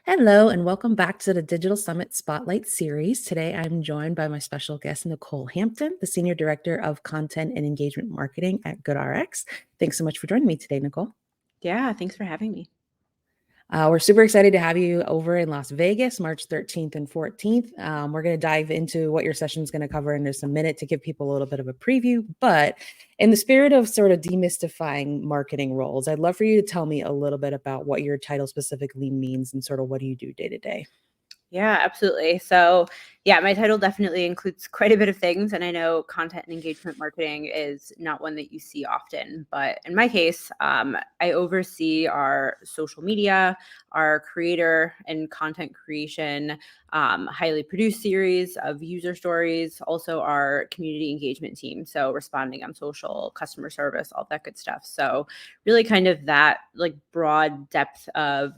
Hello, and welcome back to the Digital Summit Spotlight Series. Today, I'm joined by my special guest, Nycole Hampton, the Senior Director of Content and Engagement Marketing at GoodRx. Thanks so much for joining me today, Nycole. Yeah, thanks for having me. We're super excited to have you over in Las Vegas, March 13th and 14th. We're going to dive into what your session is going to cover in just a minute to give people a little bit of a preview. But in the spirit of sort of demystifying marketing roles, I'd love for you to tell me a little bit about what your title specifically means and sort of what do you do day to day. Yeah, absolutely. So, yeah, my title definitely includes quite a bit of things. And I know content and engagement marketing is not one that you see often. But in my case, I oversee our social media, our creator and content creation, highly produced series of user stories, also our community engagement team. So, responding on social, customer service, all that good stuff. So, really kind of that like broad depth of,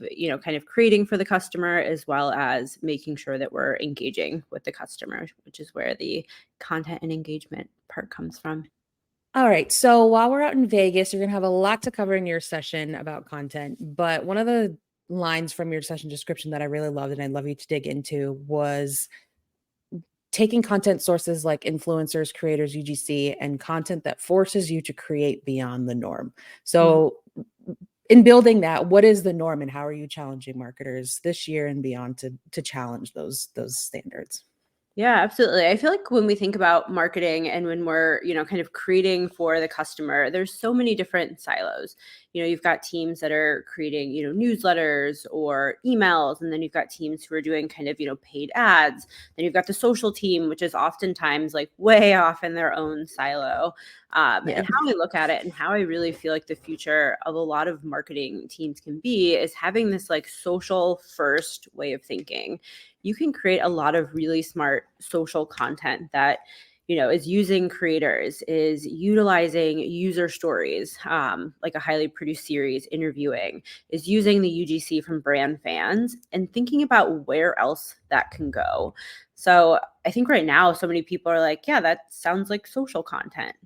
kind of creating for the customer as well as making sure that we're engaging with the customer, which is where the content and engagement part comes from. All right. So while we're out in Vegas, you're going to have a lot to cover in your session about content. But one of the lines from your session description that I really loved and I'd love you to dig into was taking content sources like influencers, creators, UGC, and content that forces you to create beyond the norm. So, in building that, what is the norm and how are you challenging marketers this year and beyond to challenge those standards? Yeah, absolutely. I feel like when we think about marketing and when we're, kind of creating for the customer, there's so many different silos. You've got teams that are creating, newsletters or emails, and then you've got teams who are doing kind of, paid ads. Then you've got the social team, which is oftentimes like way off in their own silo. Yeah. And how I look at it and how I really feel like the future of a lot of marketing teams can be is having this like social first way of thinking. You can create a lot of really smart social content that is using creators, is utilizing user stories, like a highly produced series interviewing, is using the UGC from brand fans and thinking about where else that can go. So I think right now so many people are like, yeah, that sounds like social content.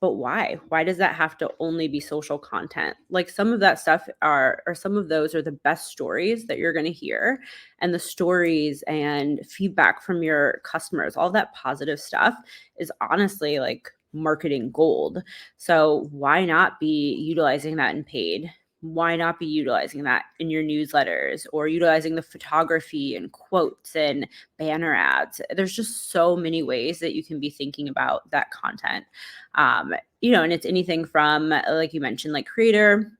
But why? Why does that have to only be social content? Like some of that stuff or some of those are the best stories that you're going to hear, and the stories and feedback from your customers, all that positive stuff is honestly like marketing gold. So why not be utilizing that in paid? Why not be utilizing that in your newsletters or utilizing the photography and quotes and banner ads? There's just so many ways that you can be thinking about that content. And it's anything from, like you mentioned, like creator,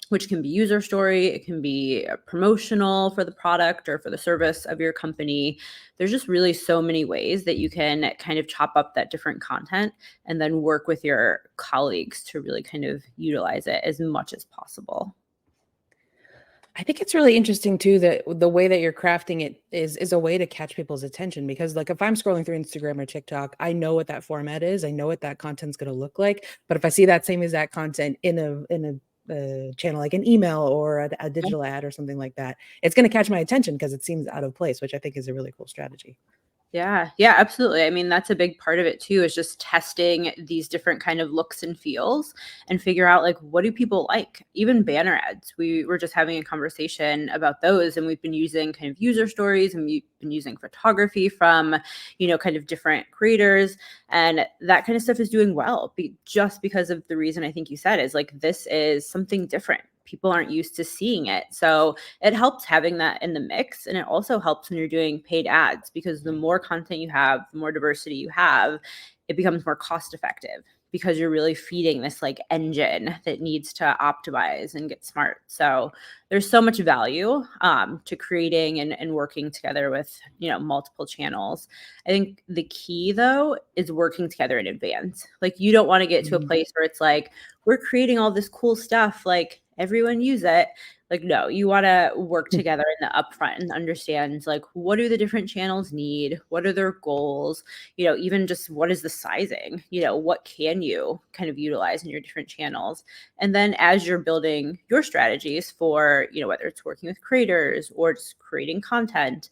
which can be user story, it can be promotional for the product or for the service of your company. There's just really so many ways that you can kind of chop up that different content and then work with your colleagues to really kind of utilize it as much as possible. I think it's really interesting too that the way that you're crafting it is a way to catch people's attention because like if I'm scrolling through Instagram or TikTok, I know what that format is. I know what that content's going to look like. But if I see that same exact content in a channel like an email or a digital ad or something like that, it's going to catch my attention because it seems out of place, which I think is a really cool strategy. Yeah, absolutely. I mean, that's a big part of it too, is just testing these different kind of looks and feels and figure out like, what do people like? Even banner ads. We were just having a conversation about those, and we've been using kind of user stories and we've been using photography from, kind of different creators, and that kind of stuff is doing well just because of the reason I think you said is like, this is something different. People aren't used to seeing it. So it helps having that in the mix. And it also helps when you're doing paid ads because the more content you have, the more diversity you have, it becomes more cost effective because you're really feeding this like engine that needs to optimize and get smart. So there's so much value to creating and working together with, multiple channels. I think the key though is working together in advance. Like you don't want to get to a place where it's like, we're creating all this cool stuff, like everyone use it. Like, no, you want to work together in the upfront and understand like what do the different channels need? What are their goals? Even just what is the sizing? What can you kind of utilize in your different channels? And then as you're building your strategies for, whether it's working with creators or just creating content,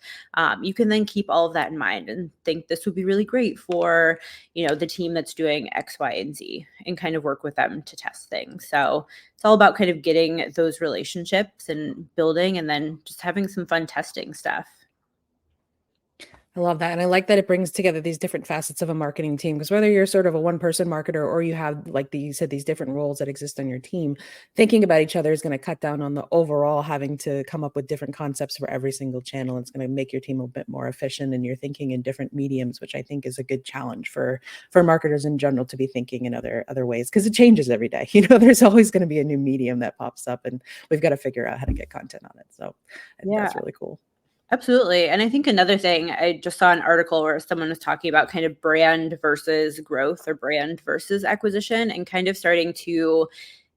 you can then keep all of that in mind and think this would be really great for, the team that's doing X, Y, and Z and kind of work with them to test things. So it's all about kind of getting those relationships and building, and then just having some fun testing stuff. I love that. And I like that it brings together these different facets of a marketing team, because whether you're sort of a one person marketer or you have, like you said, these different roles that exist on your team, thinking about each other is going to cut down on the overall having to come up with different concepts for every single channel. It's going to make your team a bit more efficient, and you're thinking in different mediums, which I think is a good challenge for marketers in general to be thinking in other ways, because it changes every day. There's always going to be a new medium that pops up, and we've got to figure out how to get content on it. So Yeah. that's really cool. Absolutely. And I think another thing, I just saw an article where someone was talking about kind of brand versus growth or brand versus acquisition, and kind of starting to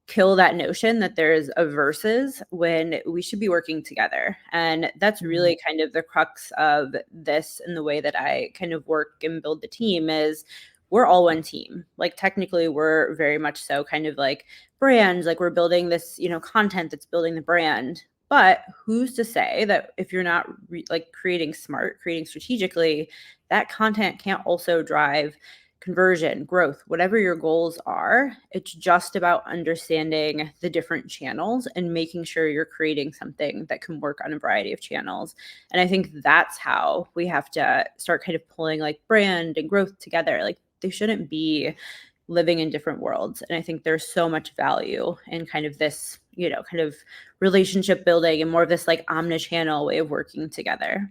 kill that notion that there's a versus when we should be working together. And that's really kind of the crux of this, and the way that I kind of work and build the team is we're all one team. Like technically we're very much so kind of like brands, like we're building this, content that's building the brand. But who's to say that if you're not creating strategically, that content can't also drive conversion, growth, whatever your goals are? It's just about understanding the different channels and making sure you're creating something that can work on a variety of channels. And I think that's how we have to start kind of pulling like brand and growth together. Like they shouldn't be living in different worlds. And I think there's so much value in kind of this, kind of relationship building and more of this like omnichannel way of working together.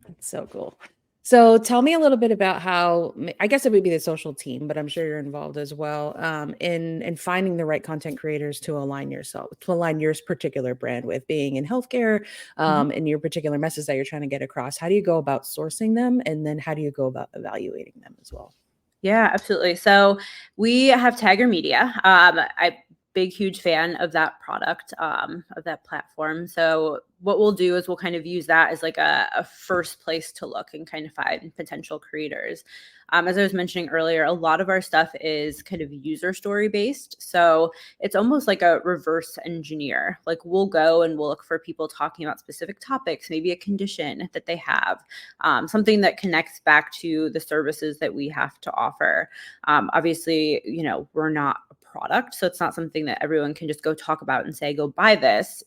That's so cool. So tell me a little bit about how, I guess it would be the social team, but I'm sure you're involved as well, in finding the right content creators to align your particular brand with, being in healthcare, and your particular message that you're trying to get across. How do you go about sourcing them? And then how do you go about evaluating them as well? Yeah, absolutely. So we have Tagger Media. I big huge fan of that product, of that platform. So what we'll do is we'll kind of use that as like a first place to look and kind of find potential creators. As I was mentioning earlier, a lot of our stuff is kind of user story based. So it's almost like a reverse engineer. Like we'll go and we'll look for people talking about specific topics, maybe a condition that they have, something that connects back to the services that we have to offer. Obviously, we're not a product, so it's not something that everyone can just go talk about and say, go buy this.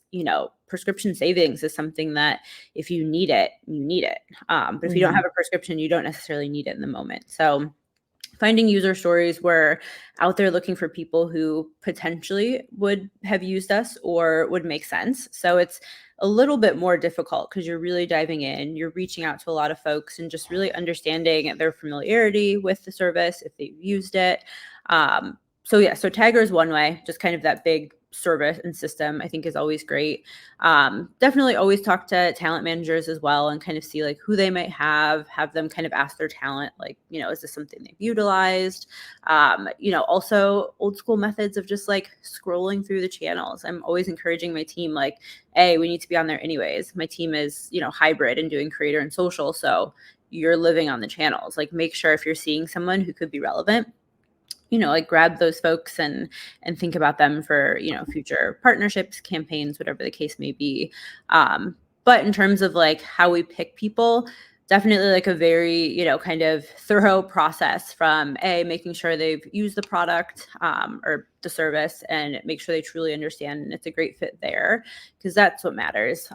Prescription savings is something that if you need it, you need it. But if you don't have a prescription, you don't necessarily need it in the moment. So finding user stories, we're out there looking for people who potentially would have used us or would make sense. So it's a little bit more difficult because you're really diving in, you're reaching out to a lot of folks and just really understanding their familiarity with the service, if they've used it. So Tagger is one way, just kind of that big service and system I think is always great. Definitely always talk to talent managers as well and kind of see like who they might have them kind of ask their talent, like, is this something they've utilized? Also old school methods of just like scrolling through the channels. I'm always encouraging my team, like, hey, we need to be on there anyways. My team is, hybrid and doing creator and social. So you're living on the channels. Like make sure if you're seeing someone who could be relevant, like grab those folks and think about them for, future partnerships, campaigns, whatever the case may be. But in terms of like how we pick people, definitely like a very, kind of thorough process from making sure they've used the product, or the service, and make sure they truly understand and it's a great fit there, because that's what matters.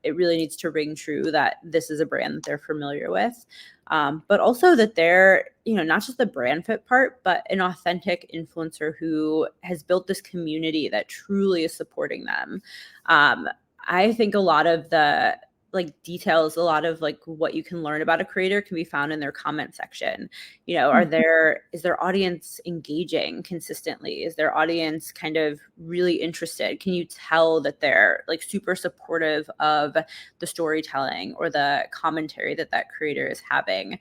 It really needs to ring true that this is a brand that they're familiar with. But also that they're, not just the brand fit part, but an authentic influencer who has built this community that truly is supporting them. I think a lot of the details, a lot of like what you can learn about a creator can be found in their comment section. Is their audience engaging consistently? Is their audience kind of really interested? Can you tell that they're like super supportive of the storytelling or the commentary that creator is having?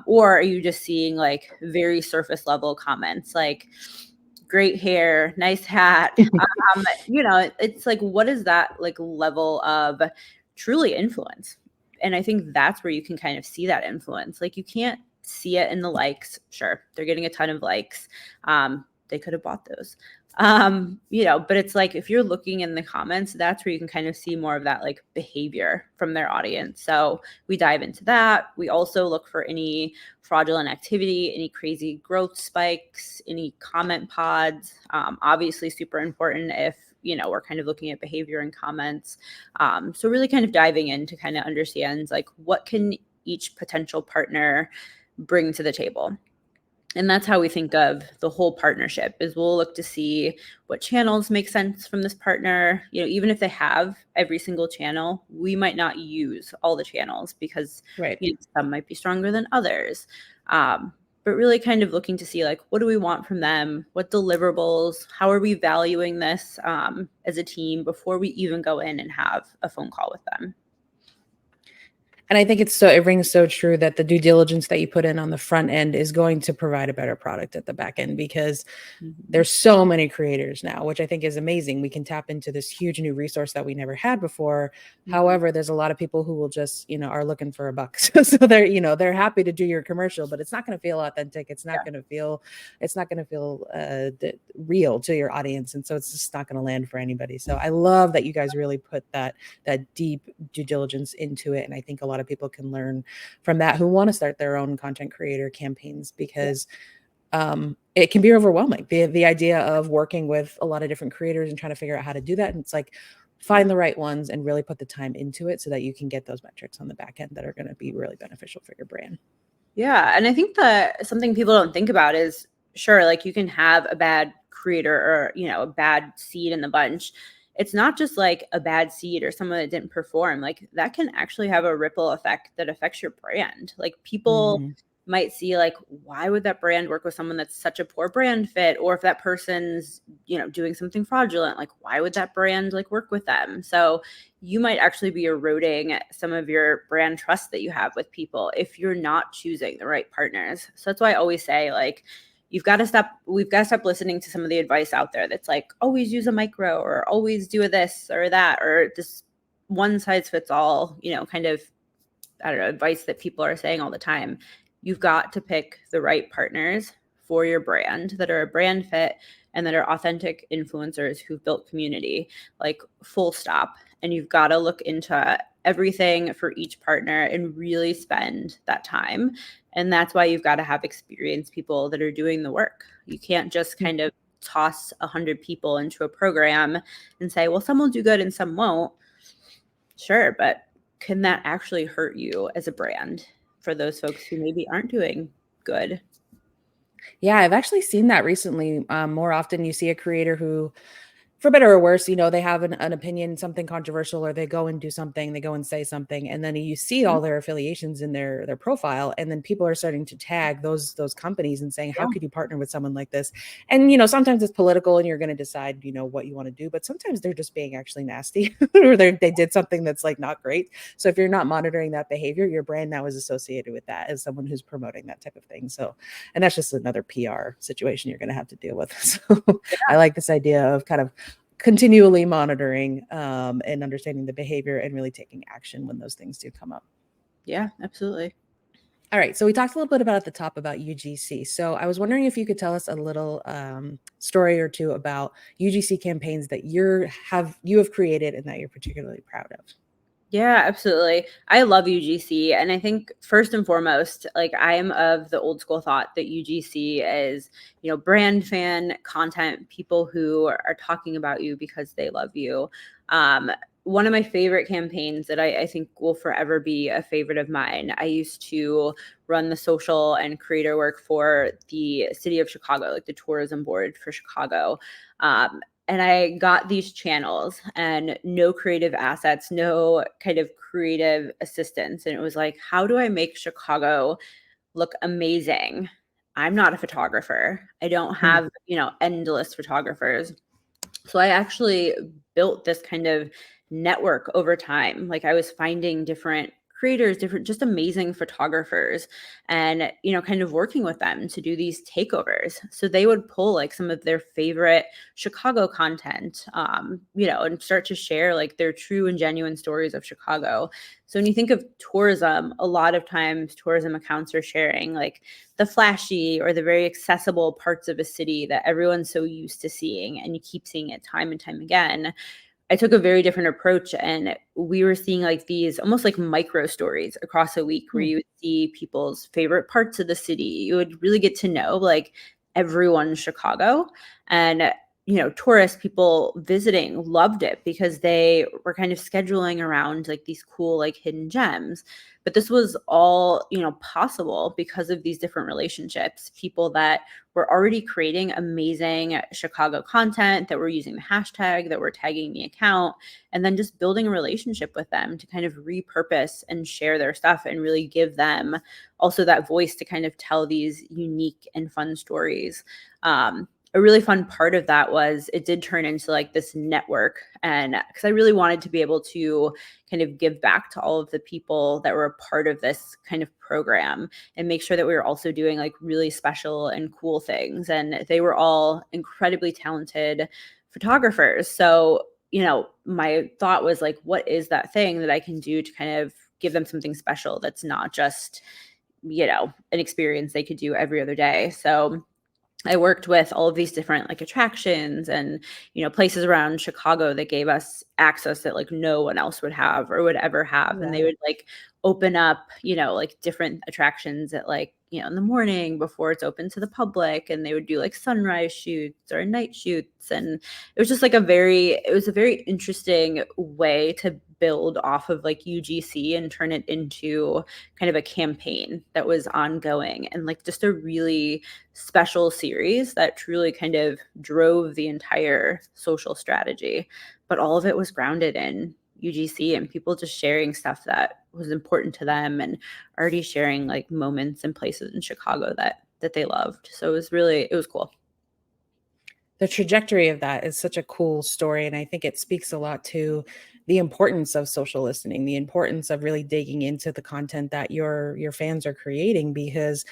Or are you just seeing like very surface level comments like, great hair, nice hat? It's like, what is that like level of truly influence? And I think that's where you can kind of see that influence. Like you can't see it in the likes. Sure, they're getting a ton of likes. They could have bought those. But it's like if you're looking in the comments, that's where you can kind of see more of that like behavior from their audience. So we dive into that. We also look for any fraudulent activity, any crazy growth spikes, any comment pods. Obviously super important if we're kind of looking at behavior in comments. So really kind of diving in to kind of understand like what can each potential partner bring to the table. And that's how we think of the whole partnership is we'll look to see what channels make sense from this partner. Even if they have every single channel, we might not use all the channels because Right. some might be stronger than others. But really kind of looking to see like, what do we want from them? What deliverables? How are we valuing this as a team before we even go in and have a phone call with them? And I think it rings so true that the due diligence that you put in on the front end is going to provide a better product at the back end, because there's so many creators now, which I think is amazing. We can tap into this huge new resource that we never had before. However, there's a lot of people who will just, are looking for a buck. So they're happy to do your commercial, but it's not going to feel authentic. It's not going to feel real to your audience. And so it's just not going to land for anybody. So I love that you guys really put that deep due diligence into it. And I think a lot of people can learn from that who want to start their own content creator campaigns, because it can be overwhelming. The idea of working with a lot of different creators and trying to figure out how to do that. And it's like, find the right ones and really put the time into it so that you can get those metrics on the back end that are going to be really beneficial for your brand. Yeah. And I think that something people don't think about is, sure, like you can have a bad creator or, a bad seed in the bunch. It's not just like a bad seed or someone that didn't perform. Like that can actually have a ripple effect that affects your brand. Like people might see like, why would that brand work with someone that's such a poor brand fit? Or if that person's, doing something fraudulent, like why would that brand like work with them? So you might actually be eroding some of your brand trust that you have with people if you're not choosing the right partners. So that's why I always say like, we've got to stop listening to some of the advice out there that's like, always use a micro or always do this or that, or this one size fits all, kind of, I don't know, advice that people are saying all the time. You've got to pick the right partners for your brand that are a brand fit and that are authentic influencers who've built community, like full stop. And you've got to look into everything for each partner and really spend that time. And that's why you've got to have experienced people that are doing the work. You can't just kind of toss 100 people into a program and say, well, some will do good and some won't. Sure, but can that actually hurt you as a brand for those folks who maybe aren't doing good? Yeah, I've actually seen that recently. More often you see a creator who, for better or worse, they have an opinion, something controversial, or they go and do something, they go and say something, and then you see all their affiliations in their profile, and then people are starting to tag those companies and saying, how could you partner with someone like this? And sometimes it's political and you're going to decide what you want to do, but sometimes they're just being actually nasty or they did something that's like not great. So if you're not monitoring that behavior, your brand now is associated with that as someone who's promoting that type of thing. So, and that's just another PR situation you're going to have to deal with. So I like this idea of kind of continually monitoring and understanding the behavior and really taking action when those things do come up. Yeah, absolutely. All right. So we talked a little bit about at the top about UGC. So I was wondering if you could tell us a little story or two about UGC campaigns that you have created and that you're particularly proud of. Yeah, absolutely. I love UGC. And I think first and foremost, like I am of the old school thought that UGC is, brand fan content, people who are talking about you because they love you. One of my favorite campaigns that I think will forever be a favorite of mine. I used to run the social and creator work for the city of Chicago, like the tourism board for Chicago. And I got these channels and no creative assets, no kind of creative assistance. And it was like, how do I make Chicago look amazing? I'm not a photographer. I don't have, endless photographers. So I actually built this kind of network over time. Like I was finding different creators, different, just amazing photographers, and, kind of working with them to do these takeovers. So they would pull like some of their favorite Chicago content, and start to share like their true and genuine stories of Chicago. So when you think of tourism, a lot of times tourism accounts are sharing like the flashy or the very accessible parts of a city that everyone's so used to seeing, and you keep seeing it time and time again. I took a very different approach, and we were seeing like these almost like micro stories across a week where you would see people's favorite parts of the city. You would really get to know like everyone in Chicago, and tourist people visiting loved it because they were kind of scheduling around like these cool like hidden gems. But this was all, possible because of these different relationships, people that were already creating amazing Chicago content, that were using the hashtag, that were tagging the account, and then just building a relationship with them to kind of repurpose and share their stuff and really give them also that voice to kind of tell these unique and fun stories. A really fun part of that was it did turn into like this network, and because I really wanted to be able to kind of give back to all of the people that were a part of this kind of program and make sure that we were also doing like really special and cool things. And they were all incredibly talented photographers. So, my thought was like, what is that thing that I can do to kind of give them something special that's not just, an experience they could do every other day. So I worked with all of these different like attractions and, places around Chicago that gave us access that like no one else would have or would ever have. And they would like open up, like different attractions at like, in the morning before it's open to the public. And they would do like sunrise shoots or night shoots. And it was just like it was a very interesting way to build off of like UGC and turn it into kind of a campaign that was ongoing and like just a really special series that truly kind of drove the entire social strategy. But all of it was grounded in UGC and people just sharing stuff that was important to them and already sharing like moments and places in Chicago that they loved. So it was cool. The trajectory of that is such a cool story. And I think it speaks a lot to the importance of social listening, the importance of really digging into the content that your fans are creating, because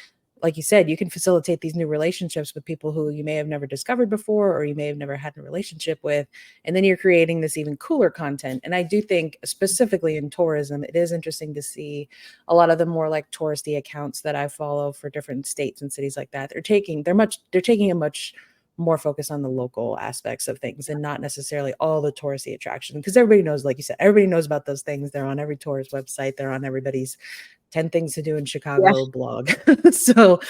like you said, you can facilitate these new relationships with people who you may have never discovered before, or you may have never had a relationship with. And then you're creating this even cooler content. And I do think specifically in tourism, it is interesting to see a lot of the more like touristy accounts that I follow for different states and cities like that. They're taking a much more focus on the local aspects of things and not necessarily all the touristy attraction, because everybody knows, like you said, everybody knows about those things. They're on every tourist website. They're on everybody's 10 things to do in Chicago blog. So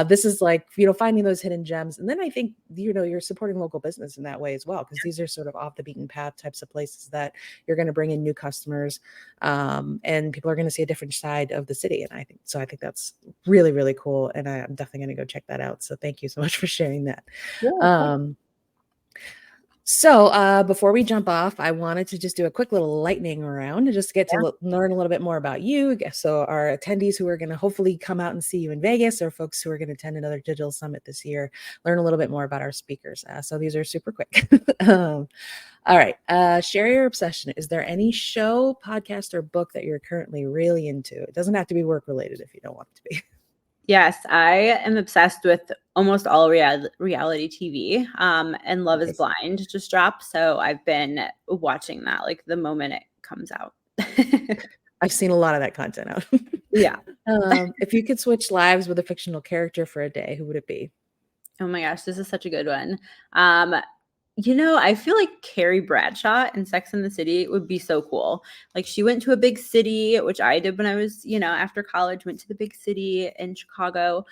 this is like, finding those hidden gems. And then I think, you're supporting local business in that way as well, because these are sort of off the beaten path types of places that you're going to bring in new customers, and people are going to see a different side of the city. And I think that's really, really cool. And I'm definitely going to go check that out. So thank you so much for sharing that. Yeah, So before we jump off, I wanted to just do a quick little lightning round and just get to learn a little bit more about you. So our attendees who are going to hopefully come out and see you in Vegas, or folks who are going to attend another digital summit this year, learn a little bit more about our speakers. So these are super quick. All right. Share your obsession. Is there any show, podcast, or book that you're currently really into? It doesn't have to be work related if you don't want it to be. Yes, I am obsessed with almost all reality TV. And Love is Blind just dropped. So I've been watching that like the moment it comes out. I've seen a lot of that content out. Yeah. If you could switch lives with a fictional character for a day, who would it be? Oh my gosh, this is such a good one. I feel like Carrie Bradshaw in Sex and the City would be so cool. Like she went to a big city, which I did when I was, after college, went to the big city in Chicago.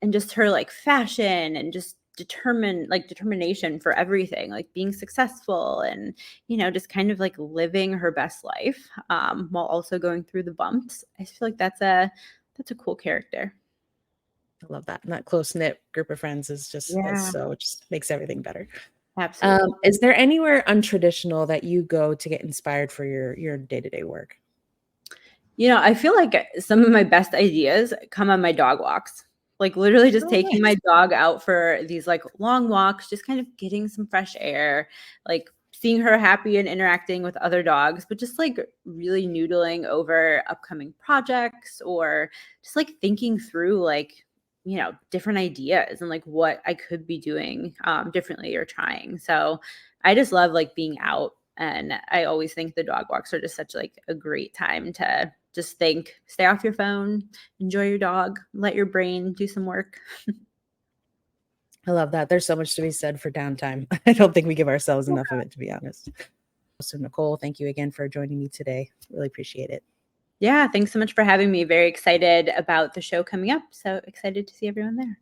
And just her like fashion and just determination for everything, like being successful and, just kind of like living her best life, while also going through the bumps. I feel like that's a cool character. I love that. And that close-knit group of friends is just it just makes everything better. Absolutely. Is there anywhere untraditional that you go to get inspired for your day-to-day work? I feel like some of my best ideas come on my dog walks. Like literally just taking my dog out for these like long walks, just kind of getting some fresh air, like seeing her happy and interacting with other dogs, but just like really noodling over upcoming projects or just like thinking through like, different ideas and like what I could be doing differently or trying. So I just love like being out. And I always think the dog walks are just such like a great time to just think, stay off your phone, enjoy your dog, let your brain do some work. I love that. There's so much to be said for downtime. I don't think we give ourselves enough of it, to be honest. So Nycole, thank you again for joining me today. Really appreciate it. Yeah, thanks so much for having me. Very excited about the show coming up. So excited to see everyone there.